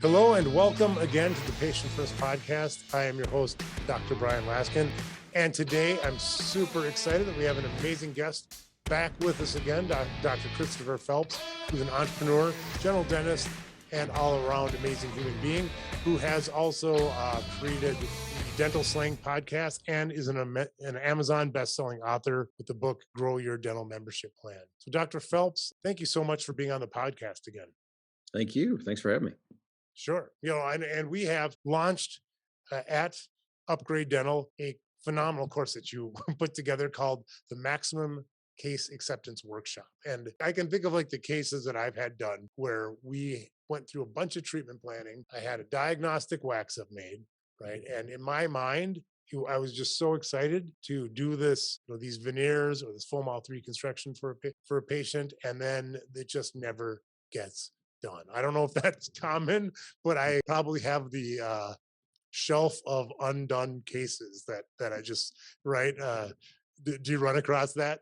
Hello and welcome again to the Patient First Podcast. I am your host, Dr. Bryan Laskin. And today I'm super excited that we have an amazing guest back with us again, Dr. Christopher Phelps, who's an entrepreneur, general dentist, and all-around amazing human being who has also created the Dental Slang podcast and is an Amazon best-selling author with the book, Grow Your Dental Membership Plan. So Dr. Phelps, thank you so much for being on the podcast again. Thank you. Thanks for having me. Sure. And we have launched at Upgrade Dental a phenomenal course that you put together called the Maximum Case Acceptance Workshop. And I can think of like the cases that I've had done where we went through a bunch of treatment planning. I had a diagnostic wax up made, right? And in my mind, I was just so excited to do this, these veneers or this full mouth reconstruction for a patient, and then it just never gets done. I don't know if that's common, but I probably have the shelf of undone cases that I just right. Do you run across that?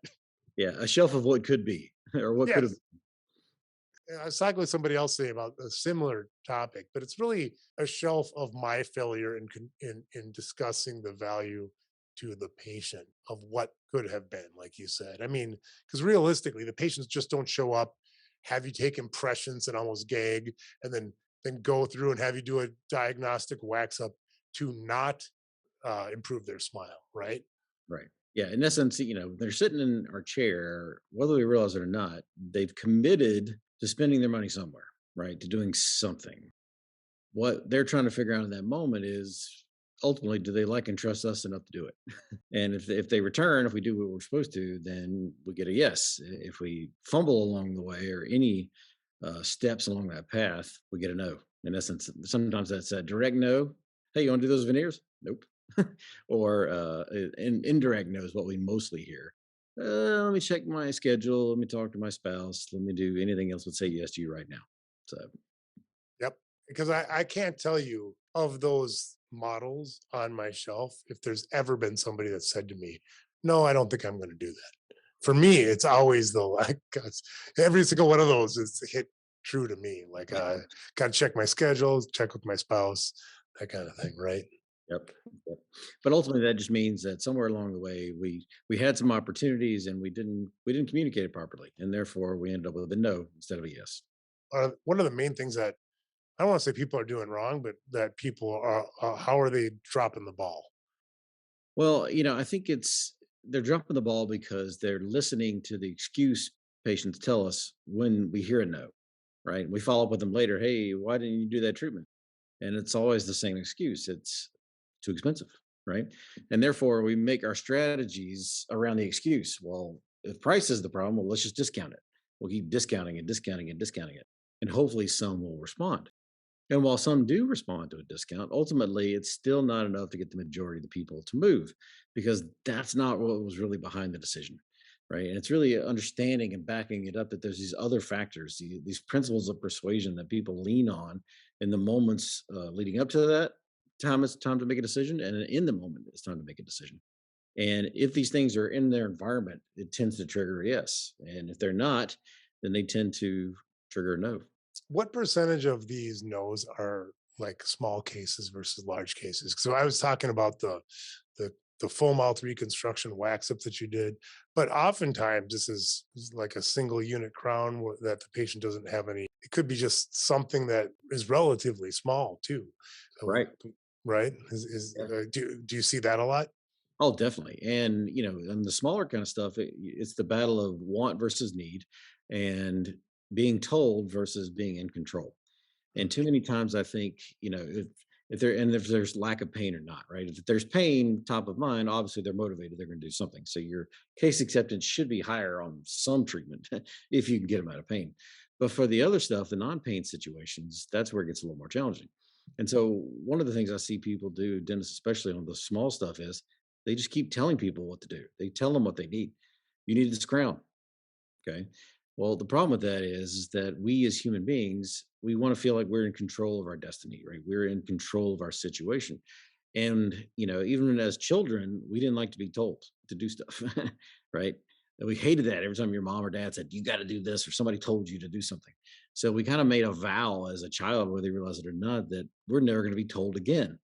Yeah, a shelf of what could be or what could have. Yes. I was talking with somebody else today about a similar topic, but it's really a shelf of my failure in discussing the value to the patient of what could have been, like you said. I mean, because realistically, the patients just don't show up, have you take impressions and almost gag, and then go through and have you do a diagnostic wax up to not improve their smile, right? Right. Yeah. In essence, they're sitting in our chair, whether we realize it or not, they've committed to spending their money somewhere, right? To doing something. What they're trying to figure out in that moment is ultimately, do they like and trust us enough to do it? And if they return, if we do what we're supposed to, then we get a yes. If we fumble along the way or any steps along that path, we get a no. In essence, sometimes that's a direct no. Hey, you want to do those veneers? Nope. Or an indirect no is what we mostly hear. Let me check my schedule. Let me talk to my spouse. Let me do anything else but say yes to you right now. So, Yep. Because I can't tell you of those models on my shelf if there's ever been somebody that said to me, no, I don't think I'm going to do that. For me, it's always the like, 'cause every single one of those is hit true to me. Like, got to check my schedules, check with my spouse, that kind of thing, right? yep, yep. But ultimately, that just means that somewhere along the way, we had some opportunities and we didn't communicate it properly, and therefore we ended up with a no instead of a yes. One of the main things that I don't want to say people are doing wrong, but that people are, how are they dropping the ball? Well, I think they're dropping the ball because they're listening to the excuse patients tell us when we hear a no, right? We follow up with them later. Hey, why didn't you do that treatment? And it's always the same excuse. It's too expensive, right? And therefore, we make our strategies around the excuse. Well, if price is the problem, well, let's just discount it. We'll keep discounting and discounting and discounting it, and hopefully, some will respond. And while some do respond to a discount, ultimately it's still not enough to get the majority of the people to move because that's not what was really behind the decision. Right. And it's really understanding and backing it up that there's these other factors, these principles of persuasion that people lean on in the moments leading up to that time. It's time to make a decision. And in the moment, it's time to make a decision. And if these things are in their environment, it tends to trigger a yes. And if they're not, then they tend to trigger a no. What percentage of these no's are like small cases versus large cases? So I was talking about the the full mouth reconstruction wax up that you did, but oftentimes this is like a single unit crown that the patient doesn't have any. It could be just something that is relatively small too, Right. right? Do you see that a lot? Oh, definitely. And, and the smaller kind of stuff, it's the battle of want versus need and being told versus being in control. And too many times I think, if there's lack of pain or not, right? If there's pain top of mind, obviously they're motivated, they're going to do something. So your case acceptance should be higher on some treatment if you can get them out of pain. But for the other stuff, the non-pain situations, that's where it gets a little more challenging. And so one of the things I see people do, dentists especially on the small stuff, is they just keep telling people what to do. They tell them what they need. You need this crown. Okay. Well, the problem with that is that we as human beings, we want to feel like we're in control of our destiny, right? We're in control of our situation. And, even as children, we didn't like to be told to do stuff, right? And we hated that every time your mom or dad said, you got to do this, or somebody told you to do something. So we kind of made a vow as a child, whether you realize it or not, that we're never going to be told again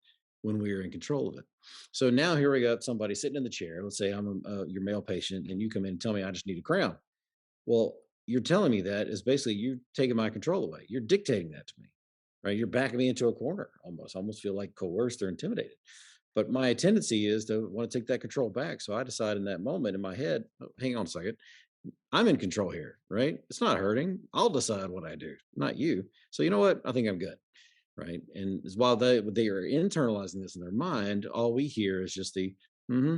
when we are in control of it. So now here we got somebody sitting in the chair. Let's say I'm your male patient, and you come in and tell me I just need a crown. Well, you're telling me that is basically you taking my control away. You're dictating that to me, right? You're backing me into a corner almost. I almost feel like coerced or intimidated. But my tendency is to want to take that control back. So I decide in that moment in my head, "Oh, hang on a second, I'm in control here, right? It's not hurting. I'll decide what I do, not you. So you know what? I think I'm good, right? And while they are internalizing this in their mind, all we hear is just the,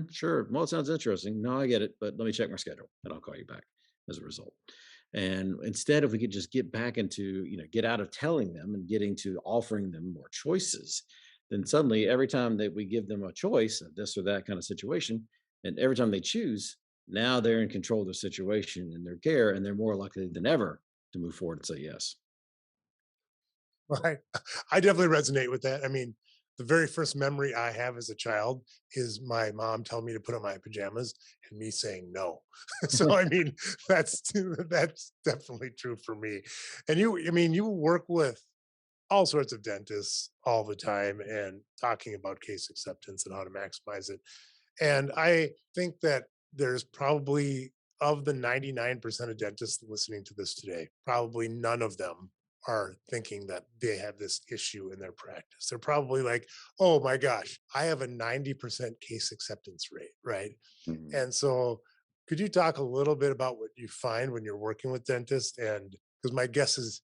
sure. Well, it sounds interesting. No, I get it, but let me check my schedule and I'll call you back as a result. And instead, if we could just get back into, get out of telling them and getting to offering them more choices, then suddenly every time that we give them a choice of this or that kind of situation, and every time they choose, now they're in control of the situation and their care, and they're more likely than ever to move forward and say yes. Right. I definitely resonate with that. I mean, the very first memory I have as a child is my mom telling me to put on my pajamas and me saying no. So I mean, that's that's definitely true for me. And I mean, you work with all sorts of dentists all the time and talking about case acceptance and how to maximize it. And I think that there's probably, of the 99% of dentists listening to this today, probably none of them are thinking that they have this issue in their practice. They're probably like, oh my gosh, I have a 90% case acceptance rate, right? Mhm. And so, could you talk a little bit about what you find when you're working with dentists? And because my guess is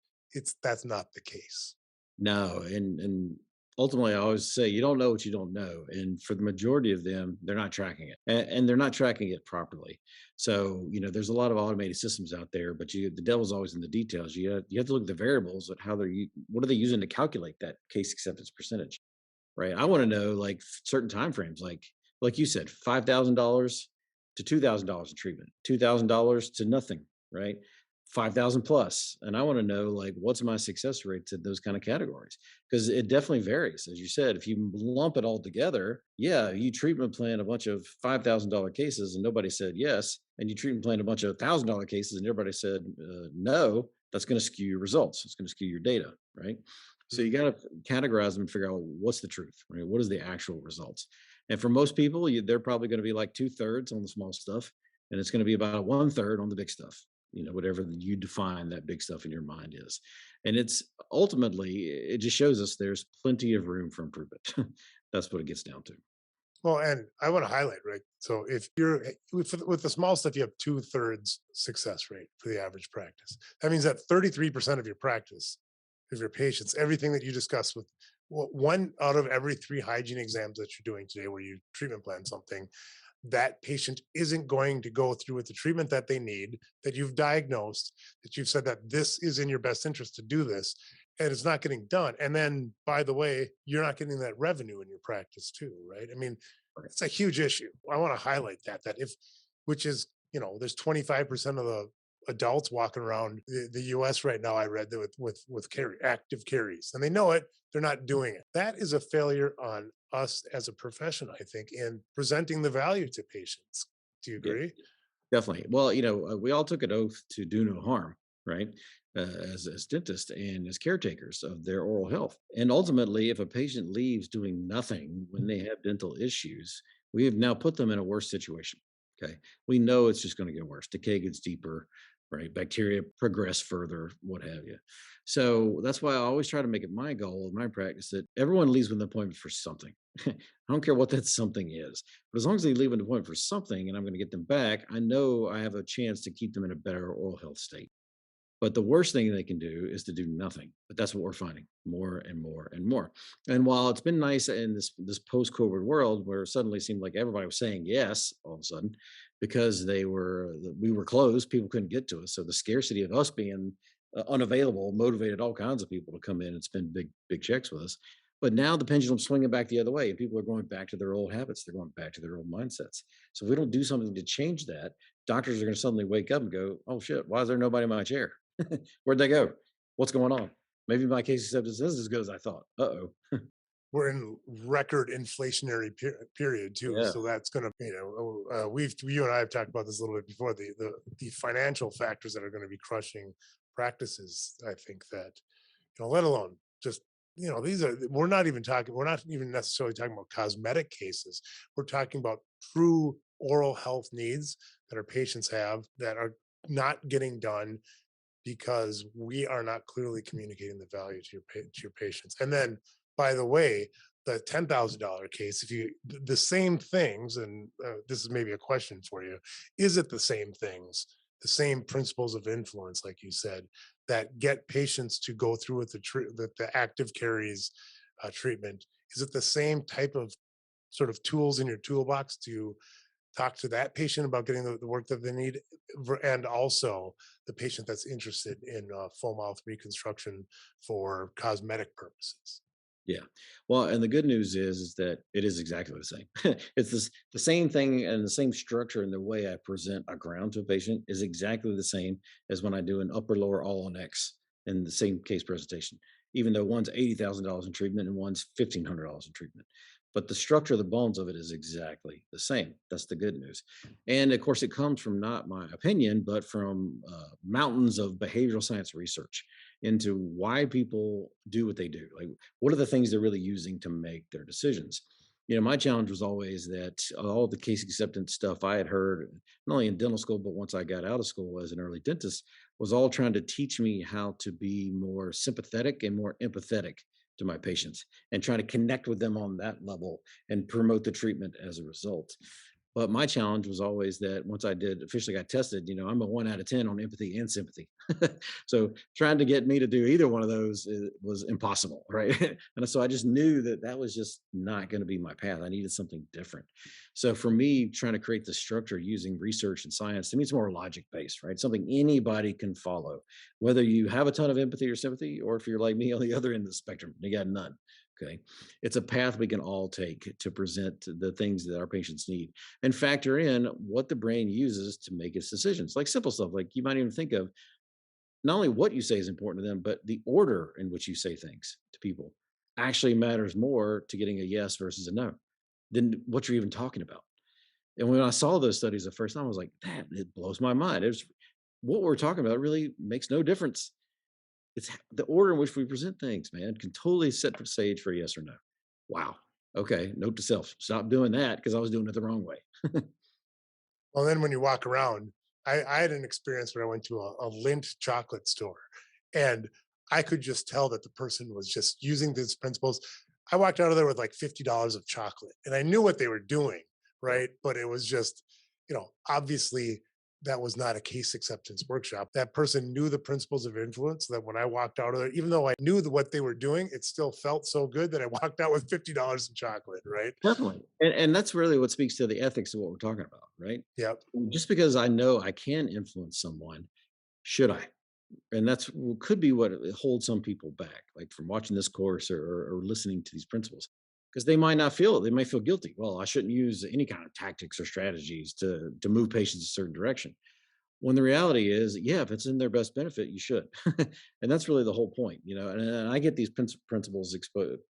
that's not the case. No, and ultimately, I always say you don't know what you don't know, and for the majority of them, they're not tracking it, and they're not tracking it properly. So there's a lot of automated systems out there, but the devil's always in the details. You have to look at the variables at how what are they using to calculate that case acceptance percentage, right? I want to know like certain time frames, like you said, $5,000 to $2,000 in treatment, $2,000 to nothing, right? 5,000 plus. And I want to know like what's my success rate to those kind of categories because it definitely varies. As you said, if you lump it all together, yeah, you treatment plan a bunch of $5,000 cases and nobody said yes, and you treatment plan a bunch of $1,000 cases and everybody said no. That's going to skew your results. It's going to skew your data, right? So you Mm. got to categorize them and figure out what's the truth, right? What is the actual results? And for most people, they're probably going to be like 2/3 on the small stuff, and it's going to be about 1/3 on the big stuff. Whatever you define that big stuff in your mind is, and it's ultimately it just shows us there's plenty of room for improvement. That's what it gets down to. Well, and I want to highlight, right? So if you're with the small stuff, you have two-thirds success rate for the average practice. That means that 33% of your practice, of your patients, everything that you discussed with, well, one out of every three hygiene exams that you're doing today, where you treatment plan something, that patient isn't going to go through with the treatment that they need, that you've diagnosed, that you've said that this is in your best interest to do this, and it's not getting done. And then, by the way, you're not getting that revenue in your practice too, right? I mean, Right. it's a huge issue. I want to highlight that if, which is, there's 25% of the adults walking around the US right now. I read that with active caries, and they know it, they're not doing it. That is a failure on us as a profession, I think, in presenting the value to patients. Do you Yeah. agree? Definitely. Well, we all took an oath to do no harm, right? As dentists and as caretakers of their oral health. And ultimately, if a patient leaves doing nothing when they have dental issues, we have now put them in a worse situation. Okay. We know it's just going to get worse. Decay gets deeper, right? Bacteria progress further, what have you. So that's why I always try to make it my goal in my practice that everyone leaves with an appointment for something. I don't care what that something is. But as long as they leave an appointment for something and I'm going to get them back, I know I have a chance to keep them in a better oral health state. But the worst thing they can do is to do nothing. But that's what we're finding more and more and more. And while it's been nice in this post-COVID world where it suddenly seemed like everybody was saying yes all of a sudden because we were closed, people couldn't get to us. So the scarcity of us being unavailable motivated all kinds of people to come in and spend big checks with us. But now the pendulum's swinging back the other way, and people are going back to their old habits. They're going back to their old mindsets. So if we don't do something to change that, doctors are going to suddenly wake up and go, "Oh shit, why is there nobody in my chair? Where'd they go? What's going on? Maybe my case acceptance is as good as I thought. Uh oh." we're in record inflationary period too. Yeah. So that's going to, you and I have talked about this a little bit before, the financial factors that are going to be crushing practices. I think that, let alone just, we're not even necessarily talking about cosmetic cases. We're talking about true oral health needs that our patients have that are not getting done because we are not clearly communicating the value to your patients. And then, by the way, the $10,000 case, if you the same things, and this is maybe a question for you, is it the same things, the same principles of influence, like you said, that get patients to go through with the active carries treatment? Is it the same type of sort of tools in your toolbox to talk to that patient about getting the work that they need, and also the patient that's interested in full mouth reconstruction for cosmetic purposes? Yeah. Well, and the good news is that it is exactly the same. It's the same thing, and the same structure, and the way I present a ground to a patient is exactly the same as when I do an upper lower all on X in the same case presentation, even though one's $80,000 in treatment and one's $1,500 in treatment. But the structure of the bones of it is exactly the same. That's the good news. And of course, it comes from not my opinion, but from mountains of behavioral science research into why people do what they do. Like, what are the things they're really using to make their decisions? My challenge was always that all the case acceptance stuff I had heard, not only in dental school, but once I got out of school as an early dentist, was all trying to teach me how to be more sympathetic and more empathetic to my patients and trying to connect with them on that level and promote the treatment as a result. But my challenge was always that once I did officially got tested, I'm a 1 out of 10 on empathy and sympathy. So trying to get me to do either one of those was impossible, right? And so I just knew that that was just not going to be my path. I needed something different. So for me, trying to create the structure using research and science, to me, it's more logic based, right? Something anybody can follow, whether you have a ton of empathy or sympathy, or if you're like me on the other end of the spectrum, you got none. Okay. It's a path we can all take to present the things that our patients need and factor in what the brain uses to make its decisions. Like simple stuff, like you might even think of not only what you say is important to them, but the order in which you say things to people actually matters more to getting a yes versus a no than what you're even talking about. And when I saw those studies the first time, I was like, that it blows my mind. It's what we're talking about really makes no difference. It's the order in which we present things, man, can totally set the stage for a yes or no. Wow. Okay. Note to self, stop doing that because I was doing it the wrong way. Well, then when you walk around, I had an experience where I went to a Lindt chocolate store, and I could just tell that the person was just using these principles. I walked out of there with like $50 of chocolate, and I knew what they were doing, Yeah. right? But it was just, obviously that was not a case acceptance workshop. That person knew the principles of influence, that when I walked out of there, even though I knew what they were doing, it still felt so good that I walked out with $50 in chocolate, right? Definitely. And that's really what speaks to the ethics of what we're talking about, right? Yep. Just because I know I can influence someone, should I? And that's could be what holds some people back, like from watching this course or listening to these principles, because they might not feel it. They may feel guilty. Well, I shouldn't use any kind of tactics or strategies to move patients a certain direction. When the reality is, yeah, if it's in their best benefit, you should. And that's really the whole point, And I get these principles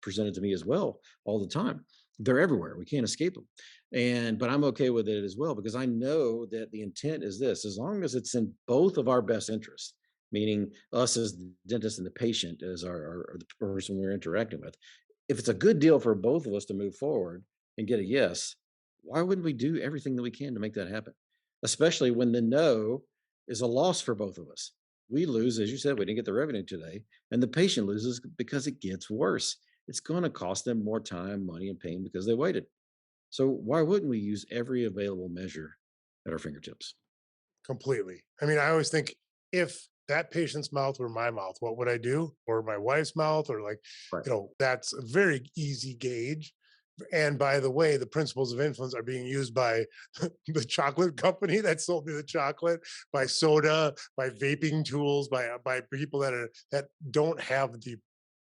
presented to me as well all the time. They're everywhere. We can't escape them. But I'm okay with it as well because I know that the intent is this: as long as it's in both of our best interests, meaning us as the dentist and the patient as our the person we're interacting with. If it's a good deal for both of us to move forward and get a yes, why wouldn't we do everything that we can to make that happen? Especially when the no is a loss for both of us. We lose, as you said, we didn't get the revenue today, and the patient loses because it gets worse. It's going to cost them more time, money, and pain because they waited. So why wouldn't we use every available measure at our fingertips? Completely. I mean, I always think, if that patient's mouth were my mouth, what would I do? Or my wife's mouth, or like, Right. that's a very easy gauge. And by the way, the principles of influence are being used by the chocolate company that sold me the chocolate, by soda, by vaping tools, by people that don't have the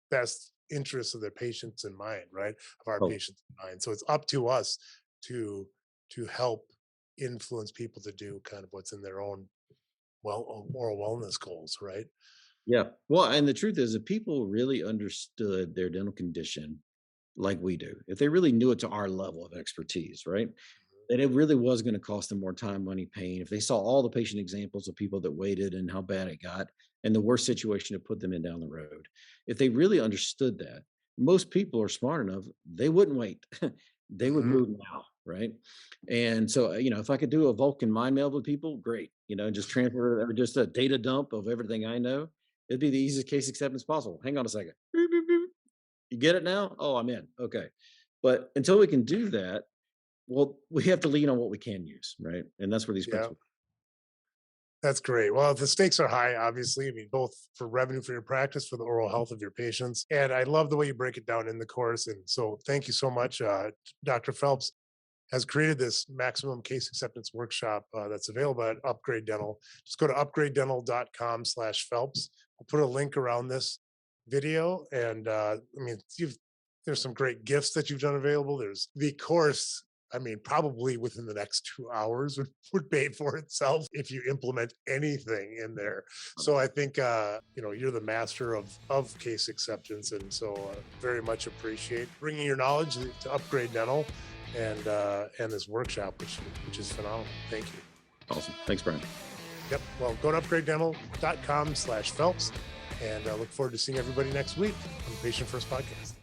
best interests of their patients in mind, right? Of our Oh, patients in mind. So it's up to us to help influence people to do kind of what's in their own oral wellness goals, right? yeah. Well, and the truth is, if people really understood their dental condition like we do, if they really knew it to our level of expertise, right? That it really was going to cost them more time, money, pain. If they saw all the patient examples of people that waited and how bad it got and the worst situation to put them in down the road, if they really understood that, most people are smart enough, they wouldn't wait. They would Mhm. move now, right? And so, if I could do a Vulcan mind meld with people, great. Just transfer or just a data dump of everything I know. It'd be the easiest case acceptance possible. Hang on a second. Beep, beep, beep. You get it now? Oh, I'm in. Okay. But until we can do that, well, we have to lean on what we can use, right? And that's where these Yeah. principles. That's great. Well, the stakes are high, obviously. I mean, both for revenue for your practice, for the oral health of your patients. And I love the way you break it down in the course. And so thank you so much. Dr. Phelps has created this maximum case acceptance workshop that's available at Upgrade Dental. Just go to upgradedental.com/Phelps. We'll put a link around this video. And I mean, there's some great gifts that you've done available. There's the course. I mean, probably within the next 2 hours would pay for itself if you implement anything in there. So I think you're the master of case acceptance, and so very much appreciate bringing your knowledge to Upgrade Dental and this workshop, which is phenomenal. Thank you. Awesome. Thanks, Brian. Yep. Well, go to upgradedental.com/Phelps, and I look forward to seeing everybody next week on the Patient First Podcast.